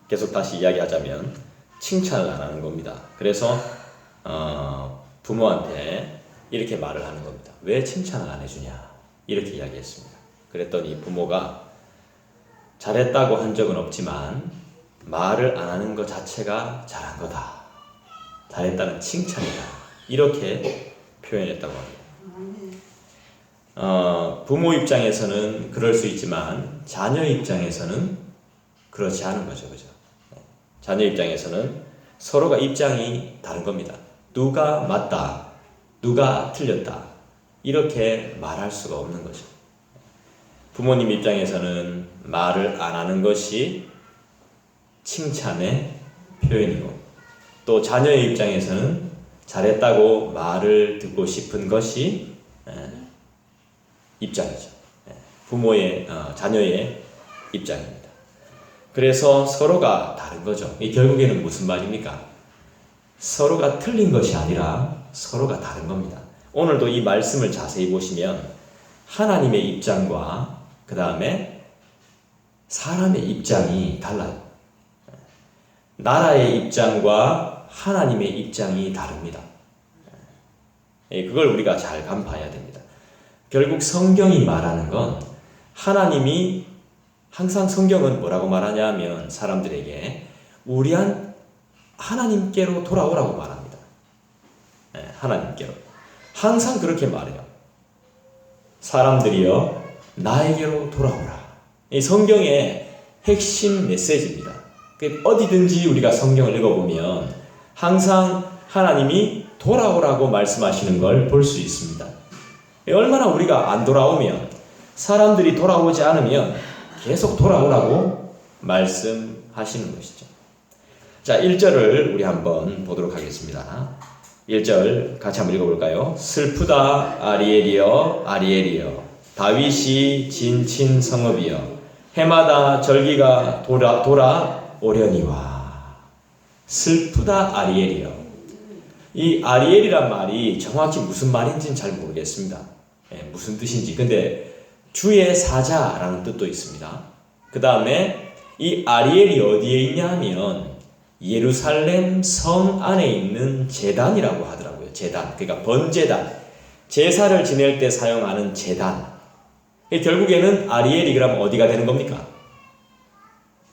계속 다시 이야기하자면 칭찬을 안 하는 겁니다. 그래서 부모한테 이렇게 말을 하는 겁니다. 왜 칭찬을 안 해주냐? 이렇게 이야기했습니다. 그랬더니 부모가 잘했다고 한 적은 없지만 말을 안 하는 것 자체가 잘한 거다. 잘했다는 칭찬이다. 이렇게 표현했다고 합니다. 부모 입장에서는 그럴 수 있지만 자녀 입장에서는 그렇지 않은 거죠. 그죠? 자녀 입장에서는 서로가 입장이 다른 겁니다. 누가 맞다, 누가 틀렸다 이렇게 말할 수가 없는 거죠. 부모님 입장에서는 말을 안 하는 것이 칭찬의 표현이고 또 자녀의 입장에서는 잘했다고 말을 듣고 싶은 것이 입장이죠. 부모의 자녀의 입장입니다. 그래서 서로가 다른 거죠. 결국에는 무슨 말입니까? 서로가 틀린 것이 아니라 서로가 다른 겁니다. 오늘도 이 말씀을 자세히 보시면 하나님의 입장과 그 다음에 사람의 입장이 달라요. 나라의 입장과 하나님의 입장이 다릅니다. 그걸 우리가 잘 간파해야 됩니다. 결국 성경이 말하는 건 하나님이 항상 성경은 뭐라고 말하냐면 사람들에게 우리한 하나님께로 돌아오라고 말합니다. 하나님께로. 항상 그렇게 말해요. 사람들이여 나에게로 돌아오라. 이 성경의 핵심 메시지입니다. 어디든지 우리가 성경을 읽어보면 항상 하나님이 돌아오라고 말씀하시는 걸 볼 수 있습니다. 얼마나 우리가 안 돌아오면 사람들이 돌아오지 않으면 계속 돌아오라고 말씀하시는 것이죠. 자, 1절을 우리 한번 보도록 하겠습니다. 1절 같이 한번 읽어볼까요? 슬프다 아리엘이여 아리엘이여 다윗이 진친 성읍이여 해마다 절기가 돌아오려니와. 슬프다 아리엘이여. 이 아리엘이란 말이 정확히 무슨 말인지는 잘 모르겠습니다. 무슨 뜻인지. 근데 주의 사자라는 뜻도 있습니다. 그 다음에 이 아리엘이 어디에 있냐 하면 예루살렘 성 안에 있는 제단이라고 하더라고요. 제단. 그러니까 번제단. 제사를 지낼 때 사용하는 제단. 결국에는 아리엘이 그러면 어디가 되는 겁니까?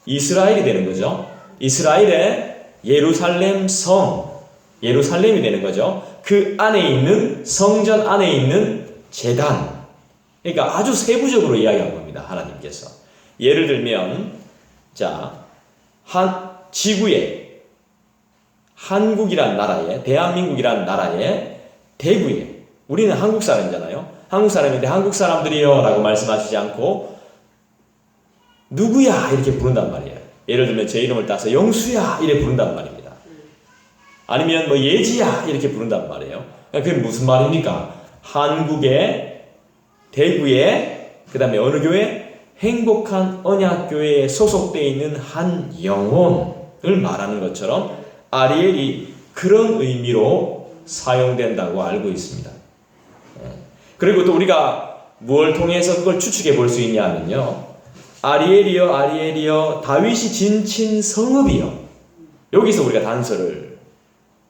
이스라엘이 되는 거죠. 이스라엘의 예루살렘 성. 예루살렘이 되는 거죠. 그 안에 있는 성전 안에 있는 제단. 그러니까 아주 세부적으로 이야기한 겁니다. 하나님께서. 예를 들면 자, 지구에 한국이란 나라에 대한민국이란 나라에 대구에 우리는 한국 사람이잖아요. 한국 사람인데 한국 사람들이요 라고 말씀하시지 않고 누구야 이렇게 부른단 말이에요. 예를 들면 제 이름을 따서 영수야 이렇게 부른단 말입니다. 아니면 뭐 예지야 이렇게 부른단 말이에요. 그게 무슨 말입니까? 한국의 대구에 그 다음에 어느 교회? 행복한 언약교회에 소속되어 있는 한 영혼을 말하는 것처럼 아리엘이 그런 의미로 사용된다고 알고 있습니다. 그리고 또 우리가 무엇을 통해서 그걸 추측해 볼 수 있냐면요. 아리엘이여 아리엘이여 다윗이 진친 성읍이여. 여기서 우리가 단서를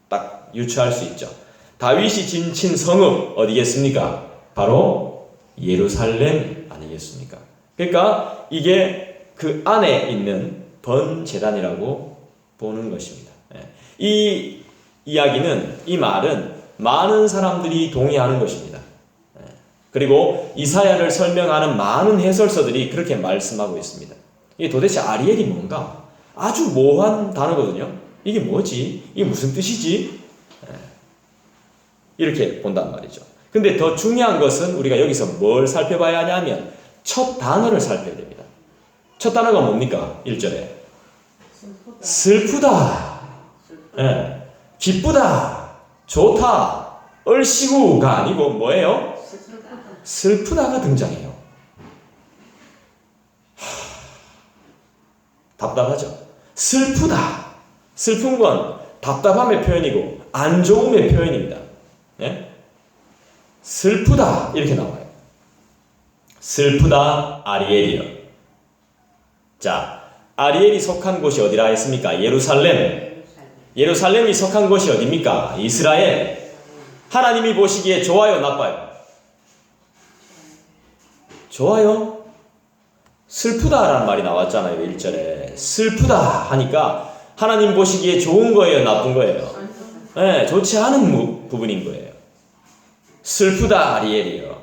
딱 유추할 수 있죠. 다윗이 진친 성읍 어디겠습니까? 바로 예루살렘 아니겠습니까? 그러니까 이게 그 안에 있는 번제단이라고 보는 것입니다. 이 이야기는, 이 말은 많은 사람들이 동의하는 것입니다. 그리고 이사야를 설명하는 많은 해설서들이 그렇게 말씀하고 있습니다. 이게 도대체 아리엘이 뭔가? 아주 모호한 단어거든요. 이게 뭐지? 이게 무슨 뜻이지? 이렇게 본단 말이죠. 근데 더 중요한 것은 우리가 여기서 뭘 살펴봐야 하냐면 첫 단어를 살펴야 됩니다. 첫 단어가 뭡니까? 1절에 슬프다. 기쁘다. 좋다. 얼씨구가 아니고 뭐예요? 슬프다가 등장해요. 답답하죠? 슬프다. 슬픈 건 답답함의 표현이고 안 좋음의 표현입니다. 슬프다 이렇게 나와요. 슬프다 아리엘이여. 자, 아리엘이 속한 곳이 어디라 했습니까? 예루살렘. 예루살렘이 속한 곳이 어디입니까? 이스라엘. 하나님이 보시기에 좋아요, 나빠요? 좋아요? 슬프다라는 말이 나왔잖아요, 1절에. 슬프다 하니까 하나님 보시기에 좋은 거예요, 나쁜 거예요? 네, 좋지 않은 부분인 거예요. 슬프다, 아리엘이요.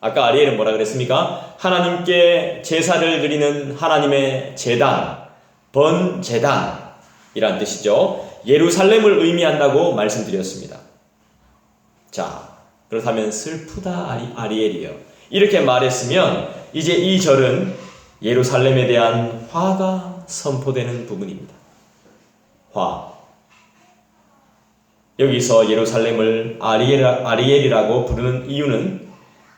아까 아리엘은 뭐라 그랬습니까? 하나님께 제사를 드리는 하나님의 제단, 번제단이란 뜻이죠. 예루살렘을 의미한다고 말씀드렸습니다. 자, 그렇다면 슬프다, 아리엘이요. 이렇게 말했으면 이제 이 절은 예루살렘에 대한 화가 선포되는 부분입니다. 화. 여기서 예루살렘을 아리엘이라고 부르는 이유는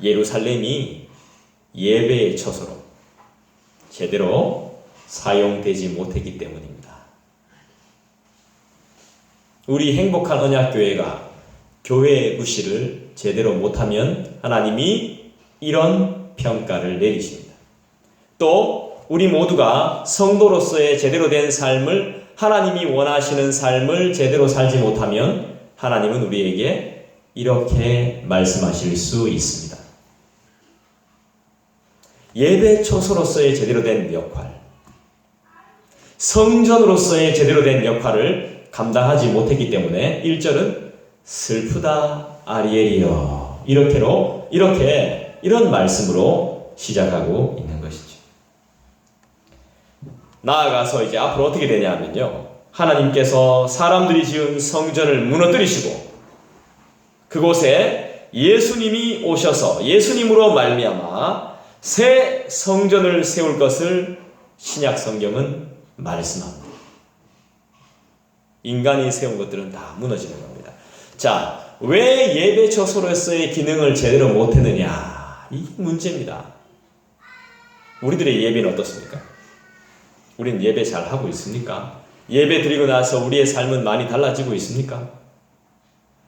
예루살렘이 예배의 처소로 제대로 사용되지 못했기 때문입니다. 우리 행복한 언약교회가 교회의 구실을 제대로 못하면 하나님이 이런 평가를 내리십니다. 또 우리 모두가 성도로서의 제대로 된 삶을, 하나님이 원하시는 삶을 제대로 살지 못하면 하나님은 우리에게 이렇게 말씀하실 수 있습니다. 예배 처소로서의 제대로 된 역할, 성전으로서의 제대로 된 역할을 감당하지 못했기 때문에 1절은 슬프다, 아리엘이여, 이런 말씀으로 시작하고 있는 것이죠. 나아가서 이제 앞으로 어떻게 되냐 하면요, 하나님께서 사람들이 지은 성전을 무너뜨리시고 그곳에 예수님이 오셔서 예수님으로 말미암아 새 성전을 세울 것을 신약 성경은 말씀합니다. 인간이 세운 것들은 다 무너지는 겁니다. 자, 왜 예배 처소로서의 기능을 제대로 못했느냐, 이 문제입니다. 우리들의 예배는 어떻습니까? 우리는 예배 잘 하고 있습니까? 예배 드리고 나서 우리의 삶은 많이 달라지고 있습니까?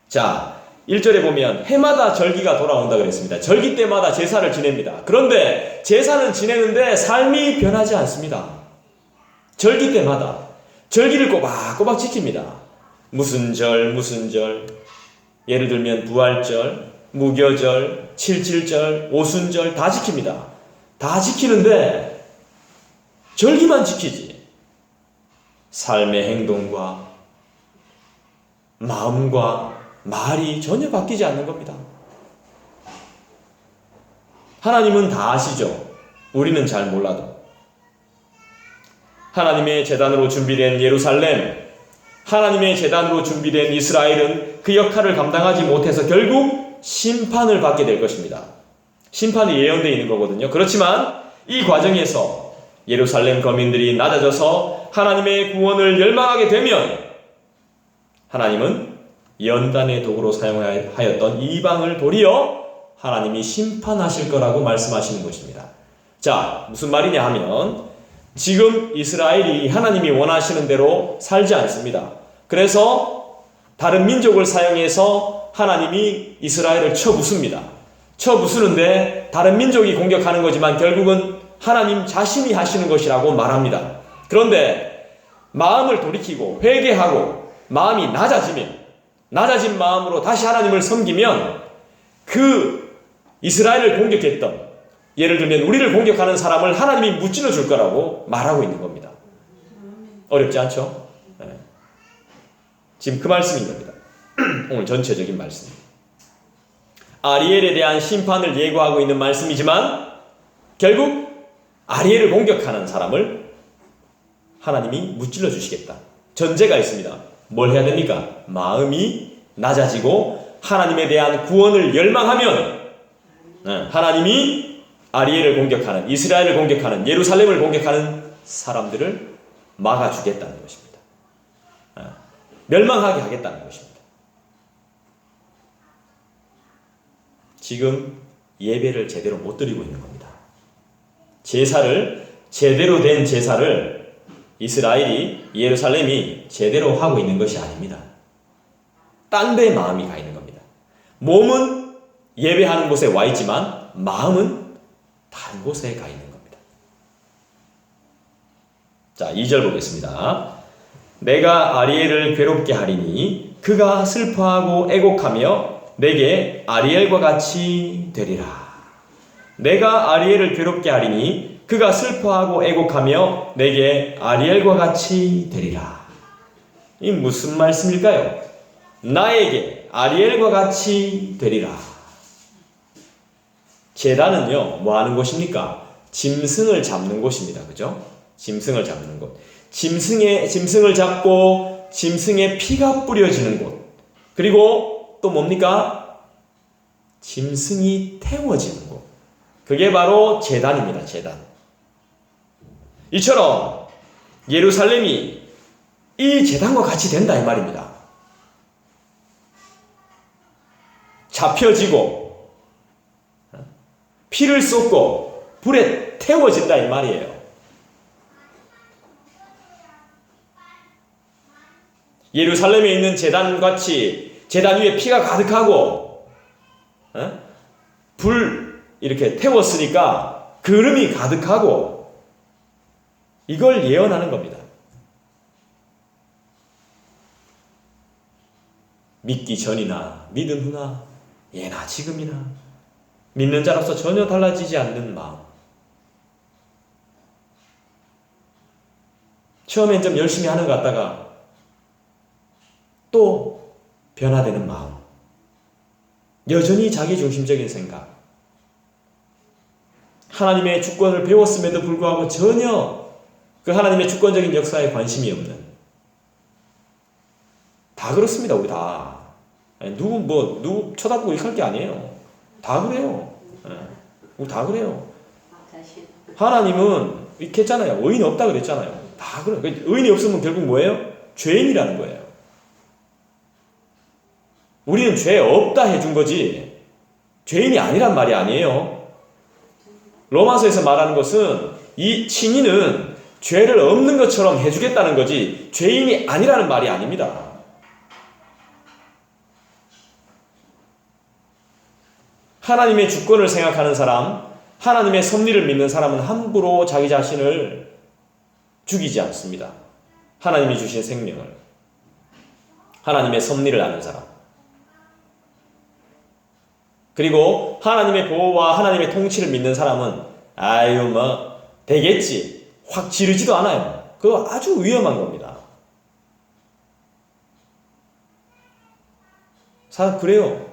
자, 1절에 보면 해마다 절기가 돌아온다 그랬습니다. 절기 때마다 제사를 지냅니다. 그런데 제사는 지내는데 삶이 변하지 않습니다. 절기 때마다 절기를 꼬박꼬박 지킵니다. 무슨 절, 예를 들면 부활절, 무교절, 칠칠절, 오순절 다 지킵니다. 다 지키는데 절기만 지키지 삶의 행동과 마음과 말이 전혀 바뀌지 않는 겁니다. 하나님은 다 아시죠? 우리는 잘 몰라도. 하나님의 제단으로 준비된 예루살렘, 하나님의 제단으로 준비된 이스라엘은 그 역할을 감당하지 못해서 결국 심판을 받게 될 것입니다. 심판이 예언되어 있는 거거든요. 그렇지만 이 과정에서 예루살렘 거민들이 낮아져서 하나님의 구원을 열망하게 되면 하나님은 연단의 도구로 사용하였던 이방을 도리어 하나님이 심판하실 거라고 말씀하시는 것입니다. 자, 무슨 말이냐 하면 지금 이스라엘이 하나님이 원하시는 대로 살지 않습니다. 그래서 다른 민족을 사용해서 하나님이 이스라엘을 쳐부숩니다. 쳐부수는데 다른 민족이 공격하는 거지만 결국은 하나님 자신이 하시는 것이라고 말합니다. 그런데 마음을 돌이키고 회개하고 마음이 낮아진 마음으로 다시 하나님을 섬기면 그 이스라엘을 공격했던, 예를 들면 우리를 공격하는 사람을 하나님이 무찔러 줄 거라고 말하고 있는 겁니다. 어렵지 않죠? 네. 지금 그 말씀인 겁니다. 오늘 전체적인 말씀. 아리엘에 대한 심판을 예고하고 있는 말씀이지만 결국 아리엘을 공격하는 사람을 하나님이 무찔러 주시겠다. 전제가 있습니다. 뭘 해야 됩니까? 마음이 낮아지고 하나님에 대한 구원을 열망하면 하나님이 아리엘을 공격하는, 이스라엘을 공격하는, 예루살렘을 공격하는 사람들을 막아주겠다는 것입니다. 멸망하게 하겠다는 것입니다. 지금 예배를 제대로 못 드리고 있는 겁니다. 제대로 된 제사를 이스라엘이, 예루살렘이 제대로 하고 있는 것이 아닙니다. 딴 데 마음이 가 있는 겁니다. 몸은 예배하는 곳에 와 있지만 마음은 다른 곳에 가 있는 겁니다. 자, 2절 보겠습니다. 내가 아리엘을 괴롭게 하리니 그가 슬퍼하고 애곡하며 내게 아리엘과 같이 되리라. 내가 아리엘을 괴롭게 하리니 그가 슬퍼하고 애곡하며 내게 아리엘과 같이 되리라. 이 무슨 말씀일까요? 나에게 아리엘과 같이 되리라. 제단은요, 뭐 하는 곳입니까? 짐승을 잡는 곳입니다. 그죠? 짐승을 잡는 곳. 짐승을 잡고 짐승의 피가 뿌려지는 곳. 그리고 또 뭡니까? 짐승이 태워지는 곳. 그게 바로 제단입니다. 제단. 이처럼 예루살렘이 이 제단과 같이 된다 이 말입니다. 잡혀지고 피를 쏟고 불에 태워진다 이 말이에요. 예루살렘에 있는 제단같이 제단 위에 피가 가득하고 불 이렇게 태웠으니까 그름이 가득하고 이걸 예언하는 겁니다. 믿기 전이나 믿은 후나 예나 지금이나 믿는 자로서 전혀 달라지지 않는 마음. 처음엔 좀 열심히 하는 것 같다가 또 변화되는 마음. 여전히 자기중심적인 생각. 하나님의 주권을 배웠음에도 불구하고 전혀 그 하나님의 주권적인 역사에 관심이 없는. 다 그렇습니다. 우리 다. 누구 쳐다보고 이렇게 할 게 아니에요. 다 그래요. 우리 다 그래요. 하나님은 이렇게 했잖아요. 의인이 없다 그랬잖아요. 다 그래요. 의인이 없으면 결국 뭐예요? 죄인이라는 거예요. 우리는 죄 없다 해준 거지 죄인이 아니란 말이 아니에요. 로마서에서 말하는 것은 이 칭의는 죄를 없는 것처럼 해주겠다는 거지 죄인이 아니라는 말이 아닙니다. 하나님의 주권을 생각하는 사람, 하나님의 섭리를 믿는 사람은 함부로 자기 자신을 죽이지 않습니다. 하나님이 주신 생명을. 하나님의 섭리를 아는 사람. 그리고 하나님의 보호와 하나님의 통치를 믿는 사람은 아유 되겠지 확 지르지도 않아요. 그거 아주 위험한 겁니다. 그래요.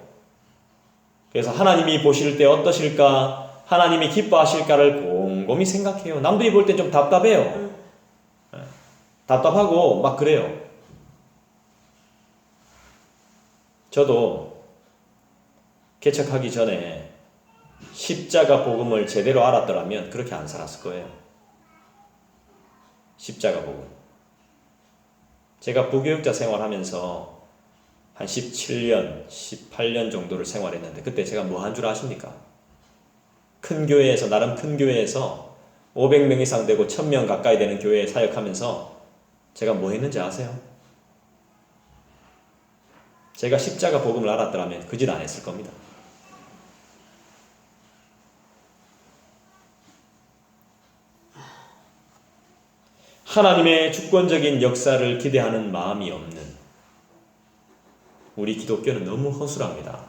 그래서 하나님이 보실 때 어떠실까, 하나님이 기뻐하실까를 곰곰이 생각해요. 남들이 볼 때 좀 답답해요. 답답하고 막 그래요. 저도 개척하기 전에 십자가 복음을 제대로 알았더라면 그렇게 안 살았을 거예요. 십자가 복음. 제가 부교육자 생활하면서 한 17년, 18년 정도를 생활했는데 그때 제가 뭐 한 줄 아십니까? 큰 교회에서, 나름 큰 교회에서 500명 이상 되고 1000명 가까이 되는 교회에 사역하면서 제가 뭐 했는지 아세요? 제가 십자가 복음을 알았더라면 그 짓 안 했을 겁니다. 하나님의 주권적인 역사를 기대하는 마음이 없는 우리 기독교는 너무 허술합니다.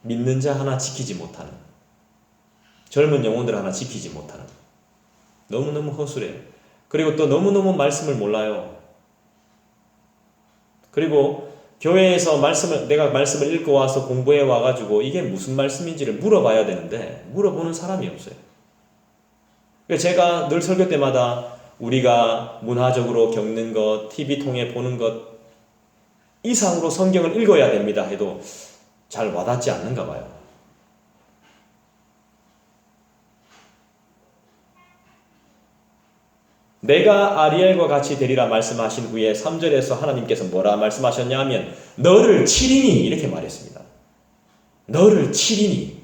믿는 자 하나 지키지 못하는, 젊은 영혼들 하나 지키지 못하는, 너무너무 허술해요. 그리고 또 너무너무 말씀을 몰라요. 그리고 교회에서 내가 말씀을 읽고 와서 공부해 와가지고 이게 무슨 말씀인지를 물어봐야 되는데 물어보는 사람이 없어요. 제가 늘 설교 때마다 우리가 문화적으로 겪는 것, TV 통해 보는 것 이상으로 성경을 읽어야 됩니다 해도 잘 와닿지 않는가 봐요. 내가 아리엘과 같이 되리라 말씀하신 후에 3절에서 하나님께서 뭐라 말씀하셨냐 하면 너를 치리니 이렇게 말했습니다. 너를 치리니.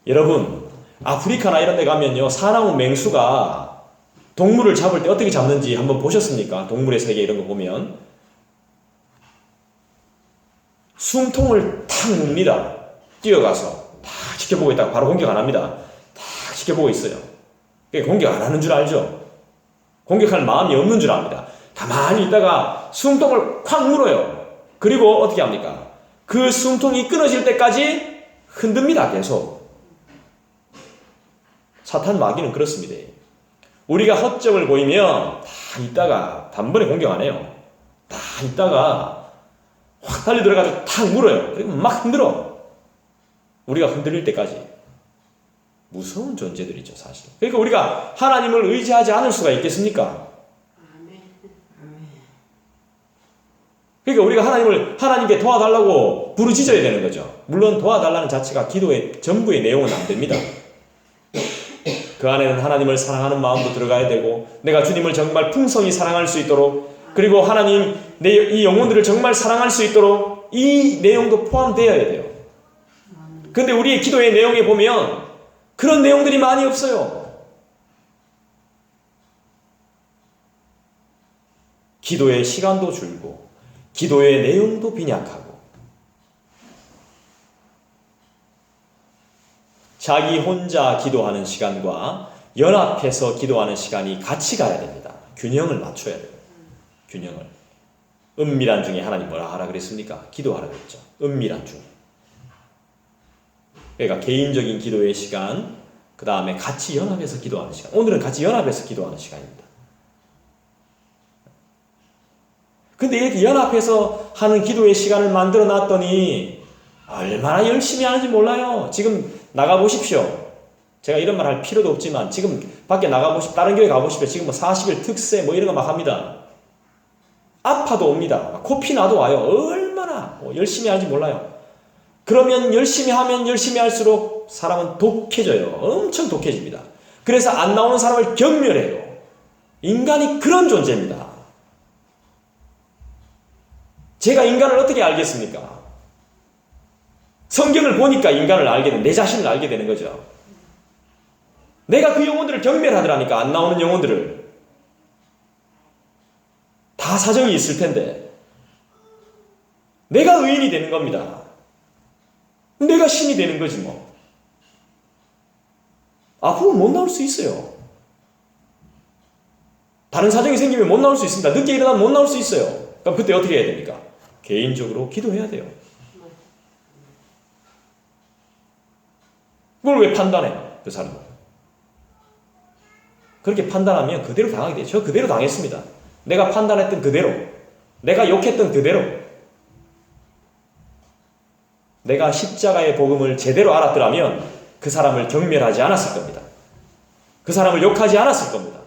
여러분 아프리카나 이런 데 가면요 사나운 맹수가 동물을 잡을 때 어떻게 잡는지 한번 보셨습니까? 동물의 세계 이런 거 보면 숨통을 탁 눕니다. 뛰어가서 탁 지켜보고 있다가 바로 공격 안 합니다. 탁 지켜보고 있어요. 공격 안 하는 줄 알죠? 공격할 마음이 없는 줄 압니다. 가만히 있다가 숨통을 콱 물어요. 그리고 어떻게 합니까? 그 숨통이 끊어질 때까지 흔듭니다. 계속. 사탄 마귀는 그렇습니다. 우리가 허점을 보이면 다 있다가 단번에 공격 안 해요. 다 있다가 확 달리 들어가서 탁 물어요. 그리고 막 흔들어. 우리가 흔들릴 때까지. 무서운 존재들이죠, 사실. 그러니까 우리가 하나님을 의지하지 않을 수가 있겠습니까? 그러니까 우리가 하나님께 도와달라고 부르짖어야 되는 거죠. 물론 도와달라는 자체가 기도의 전부의 내용은 안 됩니다. 그 안에는 하나님을 사랑하는 마음도 들어가야 되고, 내가 주님을 정말 풍성히 사랑할 수 있도록, 그리고 하나님 이 영혼들을 정말 사랑할 수 있도록 이 내용도 포함되어야 돼요. 근데 우리의 기도의 내용에 보면 그런 내용들이 많이 없어요. 기도의 시간도 줄고 기도의 내용도 빈약하고 자기 혼자 기도하는 시간과 연합해서 기도하는 시간이 같이 가야 됩니다. 균형을 맞춰야 돼요. 균형을. 은밀한 중에 하나님 뭐라 하라 그랬습니까? 기도하라 그랬죠. 은밀한 중에. 그러니까 개인적인 기도의 시간, 그 다음에 같이 연합해서 기도하는 시간. 오늘은 같이 연합해서 기도하는 시간입니다. 근데 이렇게 연합해서 하는 기도의 시간을 만들어 놨더니 얼마나 열심히 하는지 몰라요. 지금 나가보십시오. 제가 이런 말 할 필요도 없지만 지금 밖에 나가보십시오. 다른 교회 가보십시오. 지금 뭐 40일 특세 뭐 이런 거 막 합니다. 아파도 옵니다. 코피 나도 와요. 얼마나 열심히 하는지 몰라요. 그러면 열심히 하면 열심히 할수록 사람은 독해져요. 엄청 독해집니다. 그래서 안 나오는 사람을 경멸해요. 인간이 그런 존재입니다. 제가 인간을 어떻게 알겠습니까? 성경을 보니까 인간을 알게 되는, 내 자신을 알게 되는 거죠. 내가 그 영혼들을 경멸하더라니까, 안 나오는 영혼들을. 다 사정이 있을 텐데 내가 의인이 되는 겁니다. 내가 신이 되는 거지 뭐. 앞으로 못 나올 수 있어요. 다른 사정이 생기면 못 나올 수 있습니다. 늦게 일어나면 못 나올 수 있어요. 그럼 그때 어떻게 해야 됩니까? 개인적으로 기도해야 돼요. 그걸 왜 판단해? 그 사람은. 그렇게 판단하면 그대로 당하게 돼요. 저 그대로 당했습니다. 내가 판단했던 그대로, 내가 욕했던 그대로, 내가 십자가의 복음을 제대로 알았더라면 그 사람을 경멸하지 않았을 겁니다. 그 사람을 욕하지 않았을 겁니다.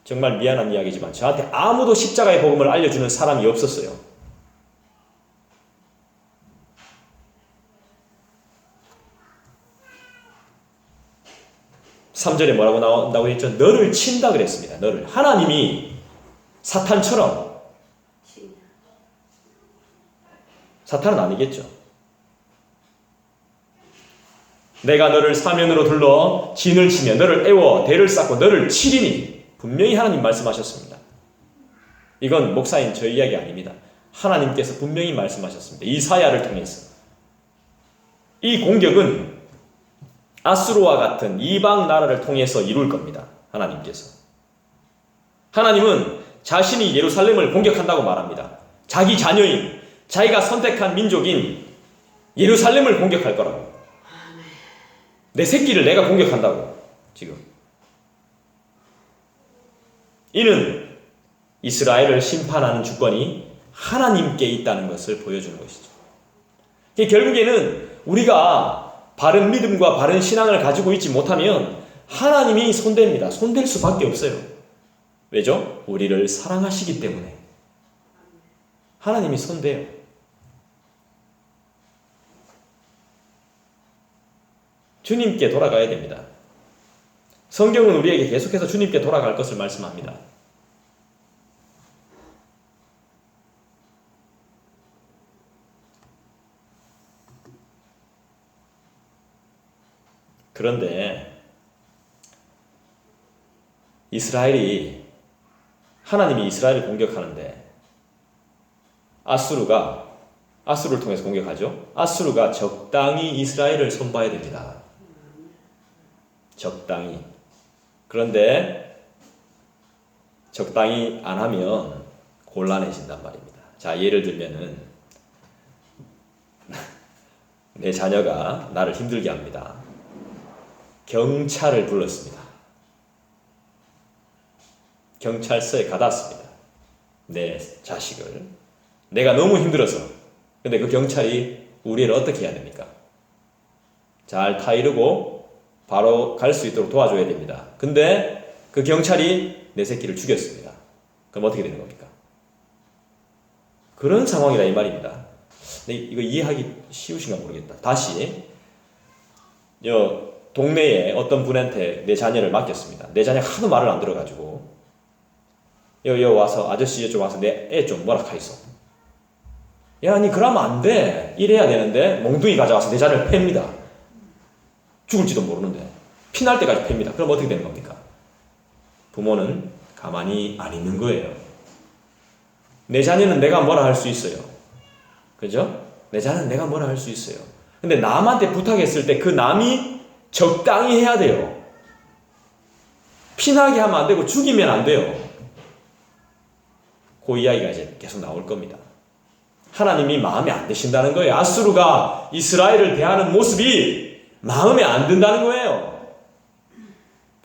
정말 미안한 이야기지만 저한테 아무도 십자가의 복음을 알려주는 사람이 없었어요. (3절에) 뭐라고 나온다고 했죠? 너를 친다 그랬습니다. 너를. 하나님이 사탄처럼, 사탄은 아니겠죠. 내가 너를 사면으로 둘러 진을 치며 너를 애워 대를 쌓고 너를 치리니, 분명히 하나님 말씀하셨습니다. 이건 목사인 저 이야기 아닙니다. 하나님께서 분명히 말씀하셨습니다. 이사야를 통해서. 이 공격은 아수르와 같은 이방 나라를 통해서 이룰 겁니다. 하나님께서. 하나님은 자신이 예루살렘을 공격한다고 말합니다. 자기 자녀인, 자기가 선택한 민족인 예루살렘을 공격할 거라고. 내 새끼를 내가 공격한다고. 지금 이는 이스라엘을 심판하는 주권이 하나님께 있다는 것을 보여주는 것이죠. 결국에는 우리가 바른 믿음과 바른 신앙을 가지고 있지 못하면 하나님이 손댑니다. 손댈 수밖에 없어요. 왜죠? 우리를 사랑하시기 때문에. 하나님이 손대요. 주님께 돌아가야 됩니다. 성경은 우리에게 계속해서 주님께 돌아갈 것을 말씀합니다. 그런데 하나님이 이스라엘을 공격하는데 아수르를 통해서 공격하죠. 아수르가 적당히 이스라엘을 손봐야 됩니다. 적당히. 그런데 적당히 안 하면 곤란해진단 말입니다. 자, 예를 들면은 내 자녀가 나를 힘들게 합니다. 경찰을 불렀습니다. 경찰서에 가다 왔습니다. 내 자식을. 내가 너무 힘들어서. 근데 그 경찰이 우리 애를 어떻게 해야 됩니까? 잘 타이르고 바로 갈 수 있도록 도와줘야 됩니다. 근데 그 경찰이 내 새끼를 죽였습니다. 그럼 어떻게 되는 겁니까? 그런 상황이다 이 말입니다. 근데 이거 이해하기 쉬우신가 모르겠다. 다시 동네에 어떤 분한테 내 자녀를 맡겼습니다. 내 자녀가 하도 말을 안 들어가지고 여기 와서 아저씨 좀 와서 내 애 좀 뭐라 카이소. 야, 니 그러면 안 돼. 이래야 되는데 몽둥이 가져와서 내 자녀를 팹니다. 죽을지도 모르는데 피날 때까지 팹니다. 그럼 어떻게 되는 겁니까? 부모는 가만히 안 있는 거예요. 내 자녀는 내가 뭐라 할 수 있어요. 그죠? 내 자녀는 내가 뭐라 할 수 있어요. 근데 남한테 부탁했을 때 그 남이 적당히 해야 돼요. 피나게 하면 안 되고 죽이면 안 돼요. 그 이야기가 이제 계속 나올 겁니다. 하나님이 마음에 안 드신다는 거예요. 아수르가 이스라엘을 대하는 모습이 마음에 안 든다는 거예요.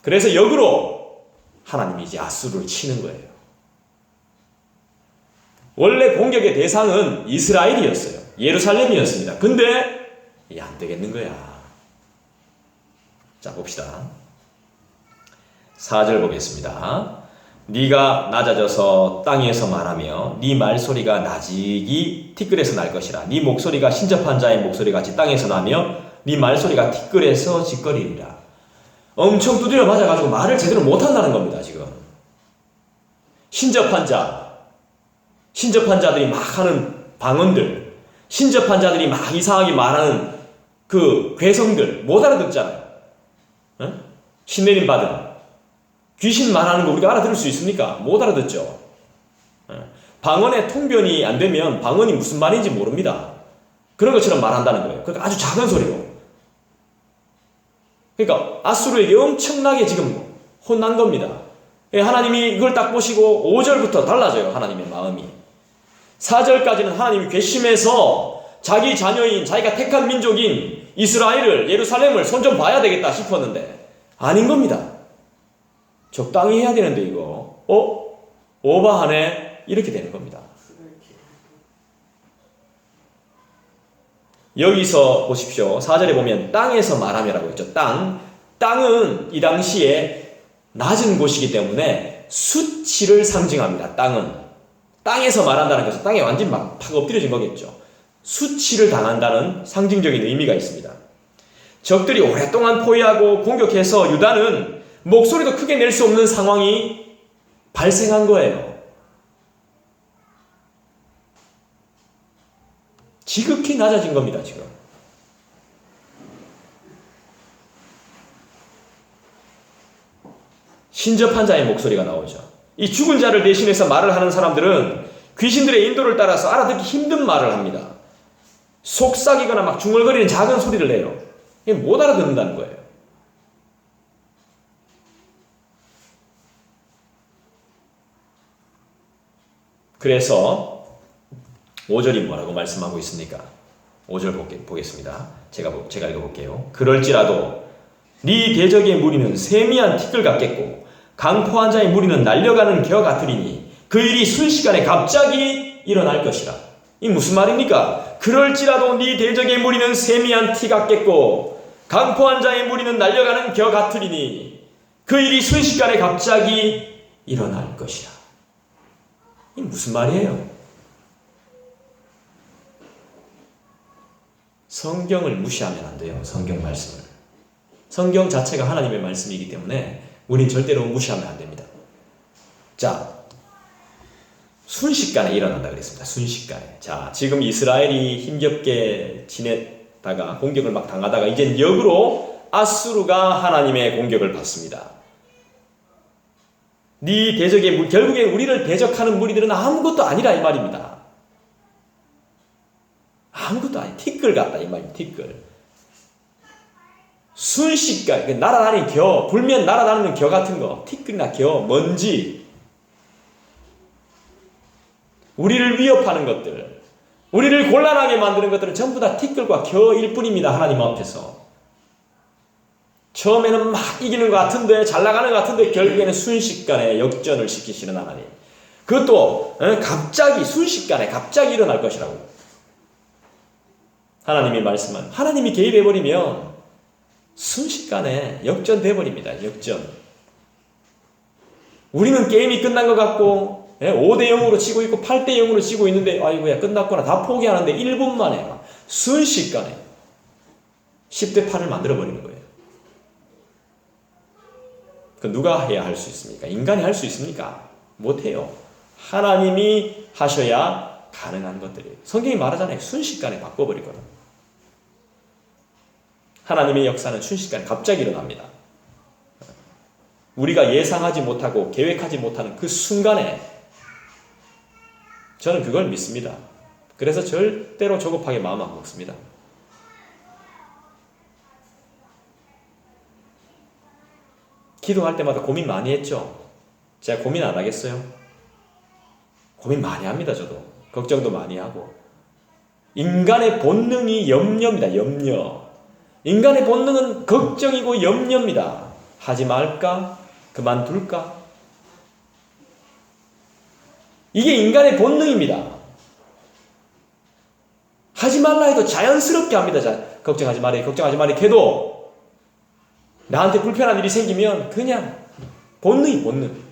그래서 역으로 하나님이 이제 아수르를 치는 거예요. 원래 공격의 대상은 이스라엘이었어요. 예루살렘이었습니다. 근데 이게 안 되겠는 거야. 자, 봅시다. 4절 보겠습니다. 네가 낮아져서 땅에서 말하며 네 말소리가 나직이 티끌에서 날 것이라. 네 목소리가 신접한 자의 목소리같이 땅에서 나며 네 말소리가 티끌에서 짓거리리라. 엄청 두드려 맞아가지고 말을 제대로 못한다는 겁니다. 지금 신접한 자들이 막 하는 방언들, 신접한 자들이 막 이상하게 말하는 그 괴성들 못 알아듣잖아요. 신내림 받은 귀신 말하는 거 우리가 알아들을 수 있습니까? 못 알아듣죠. 방언의 통변이 안 되면 방언이 무슨 말인지 모릅니다. 그런 것처럼 말한다는 거예요. 그러니까 아주 작은 소리로. 그러니까 아수르에게 엄청나게 지금 혼난 겁니다. 하나님이 이걸 딱 보시고 5절부터 달라져요. 하나님의 마음이. 4절까지는 하나님이 괘씸해서 자기 자녀인 자기가 택한 민족인 이스라엘을, 예루살렘을 손 좀 봐야 되겠다 싶었는데 아닌 겁니다. 적당히 해야 되는데 이거 오버하네 이렇게 되는 겁니다. 여기서 보십시오. 4절에 보면 땅에서 말하며라고 했죠. 땅은 이 당시에 낮은 곳이기 때문에 수치를 상징합니다. 땅에서 말한다는 것은 땅에 완전히 막 엎드려진 거겠죠. 수치를 당한다는 상징적인 의미가 있습니다. 적들이 오랫동안 포위하고 공격해서 유다는 목소리도 크게 낼 수 없는 상황이 발생한 거예요. 지극히 낮아진 겁니다, 지금. 신접한 자의 목소리가 나오죠. 이 죽은 자를 대신해서 말을 하는 사람들은 귀신들의 인도를 따라서 알아듣기 힘든 말을 합니다. 속삭이거나 막 중얼거리는 작은 소리를 내요. 이게 못 알아듣는다는 거예요. 그래서 5절이 뭐라고 말씀하고 있습니까? 5절 보겠습니다. 제가 읽어볼게요. 그럴지라도 네 대적의 무리는 세미한 티끌 같겠고 강포한 자의 무리는 날려가는 겨 같으리니 그 일이 순식간에 갑자기 일어날 것이라. 이 무슨 말입니까? 그럴지라도 네 대적의 무리는 세미한 티 같겠고 강포한 자의 무리는 날려가는 겨 같으리니 그 일이 순식간에 갑자기 일어날 것이라. 이 무슨 말이에요? 성경을 무시하면 안 돼요. 성경 말씀을. 성경 자체가 하나님의 말씀이기 때문에 우린 절대로 무시하면 안 됩니다. 자, 순식간에 일어난다 그랬습니다. 순식간에. 자, 지금 이스라엘이 힘겹게 지냈다가 공격을 막 당하다가 이젠 역으로 아수르가 하나님의 공격을 받습니다. 네 대적의 결국에 우리를 대적하는 무리들은 아무것도 아니라 이 말입니다. 아무것도 아니. 티끌 같다 이 말입니다. 티끌. 순식간에 날아다니는 겨, 불면 날아다니는 겨 같은 거, 티끌이나 겨, 먼지, 우리를 위협하는 것들, 우리를 곤란하게 만드는 것들은 전부 다 티끌과 겨일 뿐입니다. 하나님 앞에서. 처음에는 막 이기는 것 같은데, 잘 나가는 것 같은데 결국에는 순식간에 역전을 시키시는 하나님. 그것도 갑자기 순식간에 갑자기 일어날 것이라고 하나님이 말씀한, 하나님이 개입해버리면 순식간에 역전돼버립니다. 역전. 우리는 게임이 끝난 것 같고 5대 0으로 치고 있고 8대 0으로 치고 있는데 아이고야 끝났구나 다 포기하는데 1분 만에 순식간에 10대 8을 만들어버리는 거예요. 그 누가 해야 할 수 있습니까? 인간이 할 수 있습니까? 못해요. 하나님이 하셔야 가능한 것들이에요. 성경이 말하잖아요. 순식간에 바꿔버리거든. 하나님의 역사는 순식간에 갑자기 일어납니다. 우리가 예상하지 못하고 계획하지 못하는 그 순간에 저는 그걸 믿습니다. 그래서 절대로 조급하게 마음 안 먹습니다. 기도할 때마다 고민 많이 했죠. 제가 고민 안 하겠어요? 고민 많이 합니다. 저도 걱정도 많이 하고. 인간의 본능이 염려입니다. 염려. 인간의 본능은 걱정이고 염려입니다. 하지 말까? 그만둘까? 이게 인간의 본능입니다. 하지 말라 해도 자연스럽게 합니다. 걱정하지 말이, 걱정하지 말이 해도 나한테 불편한 일이 생기면 그냥 본능이 본능.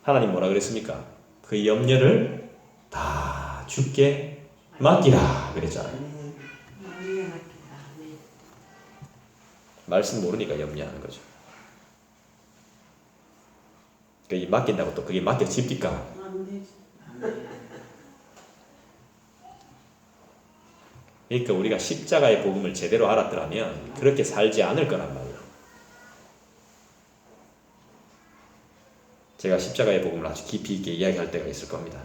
하나님 뭐라 그랬습니까? 그 염려를 다 주께 맡기라 그랬잖아요. 말씀 모르니까 염려하는 거죠. 그 맡긴다고 또 그게 맡겨집니까? 그러니까 우리가 십자가의 복음을 제대로 알았더라면 그렇게 살지 않을 거란 말이에요. 제가 십자가의 복음을 아주 깊이 있게 이야기할 때가 있을 겁니다.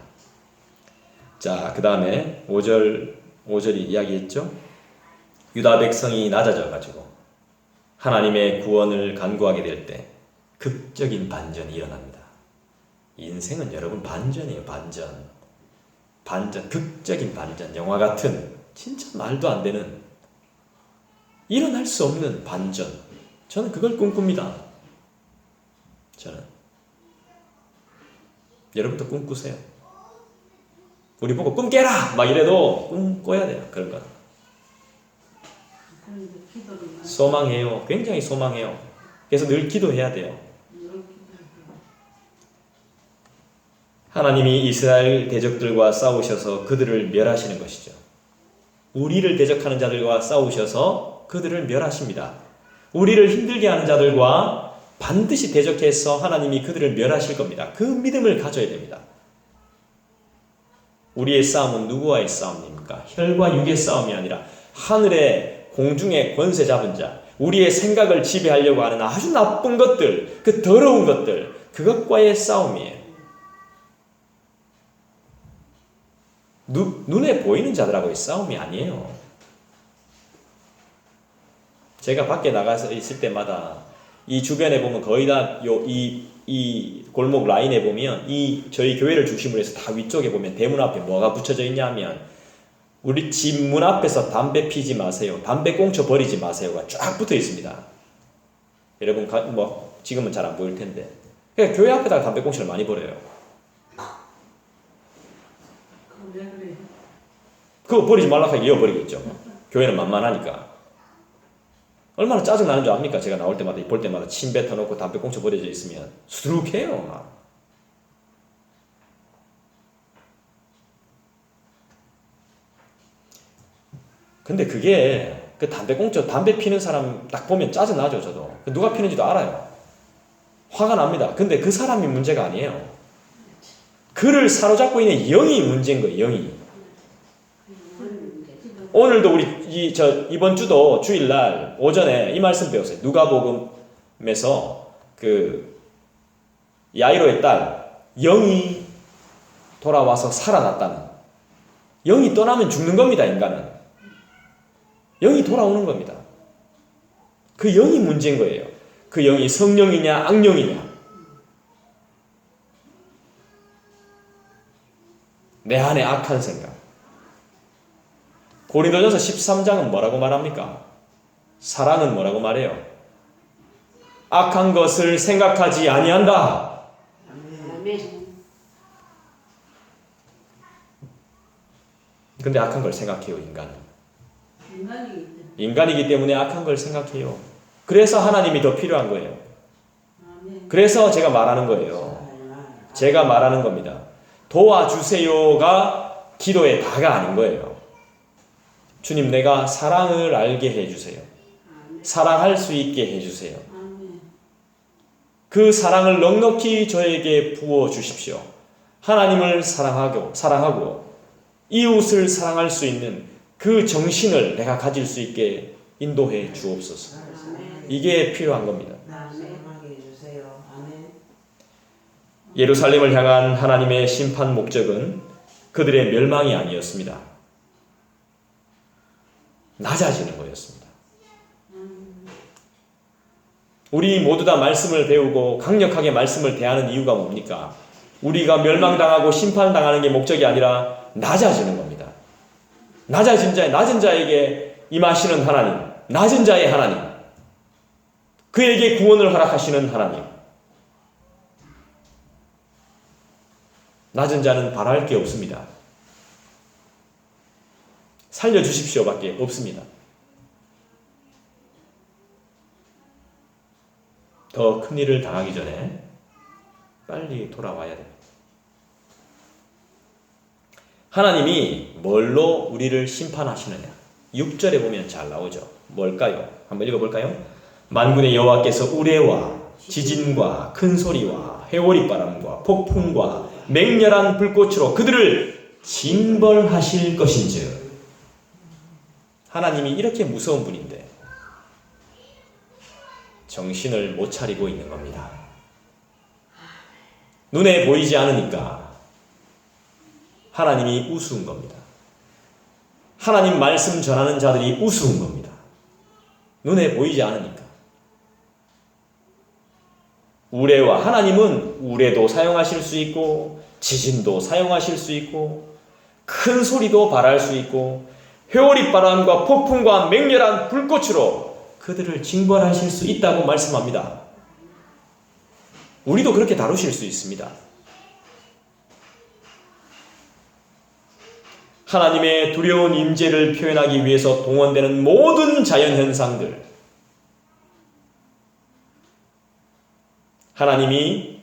자, 그 다음에 5절이 이야기했죠. 유다 백성이 낮아져 가지고 하나님의 구원을 간구하게 될 때 극적인 반전이 일어납니다. 인생은 여러분 반전이에요. 반전, 극적인 반전, 영화 같은 진짜 말도 안 되는 일어날 수 없는 반전. 저는 그걸 꿈꿉니다. 저는. 여러분도 꿈꾸세요. 우리 보고 꿈 깨라! 막 이래도 꿈 꿔야 돼요. 그런 건. 소망해요. 굉장히 소망해요. 그래서 늘 기도해야 돼요. 하나님이 이스라엘 대적들과 싸우셔서 그들을 멸하시는 것이죠. 우리를 대적하는 자들과 싸우셔서 그들을 멸하십니다. 우리를 힘들게 하는 자들과 반드시 대적해서 하나님이 그들을 멸하실 겁니다. 그 믿음을 가져야 됩니다. 우리의 싸움은 누구와의 싸움입니까? 혈과 육의 싸움이 아니라 하늘의 공중의 권세 잡은 자, 우리의 생각을 지배하려고 하는 아주 나쁜 것들, 그 더러운 것들, 그것과의 싸움이에요. 눈에 보이는 자들하고의 싸움이 아니에요. 제가 밖에 나가서 있을 때마다 이 주변에 보면 거의 다 이 골목 라인에 보면 저희 교회를 중심으로 해서 다 위쪽에 보면 대문 앞에 뭐가 붙여져 있냐면 우리 집 문 앞에서 담배 피지 마세요. 담배 꽁초 버리지 마세요가 쫙 붙어 있습니다. 여러분 뭐 지금은 잘 안 보일 텐데. 그냥 교회 앞에다가 담배 꽁초를 많이 버려요. 그거 버리지 말라고 하니까 이어버리겠죠. 교회는 만만하니까. 얼마나 짜증나는 줄 압니까? 제가 나올 때마다 볼 때마다 침 뱉어놓고 담배 꽁초 버려져 있으면 수두룩해요. 막. 근데 그게 그 담배 꽁초 담배 피는 사람 딱 보면 짜증나죠. 저도. 누가 피는지도 알아요. 화가 납니다. 근데 그 사람이 문제가 아니에요. 그를 사로잡고 있는 영이 문제인 거예요. 영이. 오늘도 우리 이번 주도 주일날 오전에 이 말씀 배웠어요. 누가복음에서 그 야이로의 딸 영이 돌아와서 살아났다는, 영이 떠나면 죽는 겁니다. 인간은 영이 돌아오는 겁니다. 그 영이 문제인 거예요. 그 영이 성령이냐 악령이냐, 내 안에 악한 생각. 고린도전서 13장은 뭐라고 말합니까? 사랑은 뭐라고 말해요? 악한 것을 생각하지 아니한다. 아멘. 근데 악한 걸 생각해요. 인간은. 인간이기 인간이기 때문에 악한 걸 생각해요. 그래서 하나님이 더 필요한 거예요. 아멘. 그래서 제가 말하는 거예요. 제가 말하는 겁니다. 도와주세요가 기도의 다가 아닌 거예요. 주님, 내가 사랑을 알게 해주세요. 사랑할 수 있게 해주세요. 아멘. 그 사랑을 넉넉히 저에게 부어주십시오. 하나님을 사랑하고 이웃을 사랑할 수 있는 그 정신을 내가 가질 수 있게 인도해 주옵소서. 이게 필요한 겁니다. 예루살렘을 향한 하나님의 심판 목적은 그들의 멸망이 아니었습니다. 낮아지는 거였습니다. 우리 모두 다 말씀을 배우고 강력하게 말씀을 대하는 이유가 뭡니까? 우리가 멸망당하고 심판당하는 게 목적이 아니라 낮아지는 겁니다. 낮은 자에게 임하시는 하나님, 낮은 자의 하나님, 그에게 구원을 허락하시는 하나님. 낮은 자는 바랄 게 없습니다. 살려주십시오 밖에 없습니다. 더 큰 일을 당하기 전에 빨리 돌아와야 됩니다. 하나님이 뭘로 우리를 심판하시느냐? 6절에 보면 잘 나오죠. 뭘까요? 한번 읽어볼까요? 만군의 여호와께서 우레와 지진과 큰 소리와 회오리바람과 폭풍과 맹렬한 불꽃으로 그들을 징벌하실 것인즉. 하나님이 이렇게 무서운 분인데 정신을 못 차리고 있는 겁니다. 눈에 보이지 않으니까 하나님이 우스운 겁니다. 하나님 말씀 전하는 자들이 우스운 겁니다. 눈에 보이지 않으니까. 우레와, 하나님은 우레도 사용하실 수 있고 지진도 사용하실 수 있고 큰 소리도 발할 수 있고 회오리바람과 폭풍과 맹렬한 불꽃으로 그들을 징벌하실 수 있다고 말씀합니다. 우리도 그렇게 다루실 수 있습니다. 하나님의 두려운 임재를 표현하기 위해서 동원되는 모든 자연현상들, 하나님이